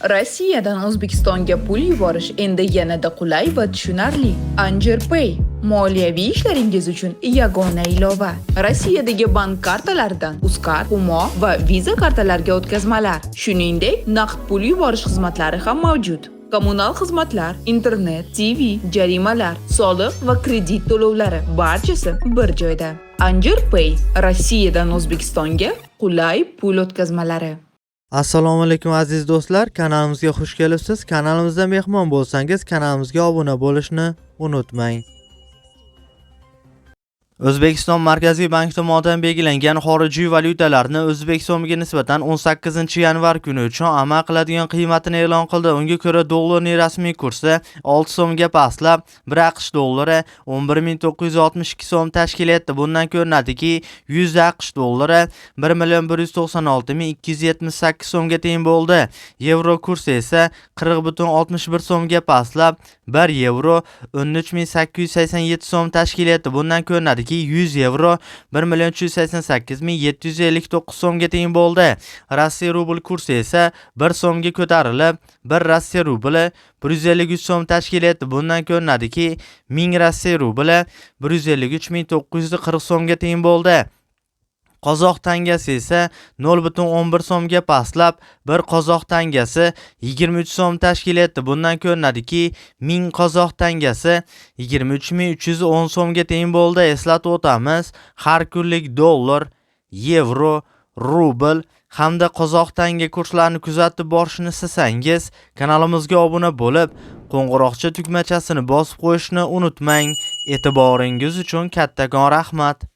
Rossiyadan O'zbekistonga pul yuborish endi yanada qulay va tushunarli. Anjir Pay moliyaviy ishlaringiz uchun yagona ilova. Rossiyadagi bank kartalaridan Uzcard, Humo va Visa kartalariga o'tkazmalar, shuningdek, naqd pul yuborish xizmatlari ham mavjud. Kommunal xizmatlar, internet, TV, jarimalar, soliq va kredit to'lovlari barchasi bir joyda. Anjir Pay Rossiyadan O'zbekistonga qulay pul o'tkazmalari. Assalomu alaykum aziz do'stlar, kanalimizga xush kelibsiz. Kanalimizda mehmon bo'lsangiz, kanalimizga obuna bo'lishni unutmang. O'zbekiston Markaziy banki tomonidan belgilangan xorijiy valyutalarni O'zbek so'miga nisbatan 18-yanvar kuni uchun amal qiladigan qiymatini e'lon qildi. Unga ko'ra dollarning rasmiy kursi 6 so'mga pastlab, 1 AQSh dollari 11962 so'm tashkil etdi. Bundan ko'rinadiki, 100 AQSh dollari 1,196,278 so'mga teng bo'ldi. Yevro kursi esa 40,61 so'mga pastlab, 1 yevro 13887 so'm tashkil etdi. Bundan ko'rinadiki, 100 yevro 1,188,759 so'mga teng bo'ldi. Rossiya rubl kursi esa 1 so'mga ko'tarilib, 1 Rossiya rubli 153 so'm tashkil etdi. Bundan ko'rinadiki, 1000 Rossiya rubli 153,940 so'mga teng bo'ldi. Qozoq tangasi esa 0,11 so'mga pastlab, 1 qozoq tangasi 23 so'm tashkil etdi. Bundan ko'rinadiki, 1000 qozoq tangasi 23310 so'mga teng bo'ldi. Eslatib o'tamiz, har kunlik dollar, yevro, rubl hamda qozoq tanga kurslarini kuzatib borishni istasangiz, kanalimizga obuna bo'lib, qo'ng'iroqcha tugmachasini bosib qo'yishni unutmang. E'tiboringiz uchun kattakon rahmat.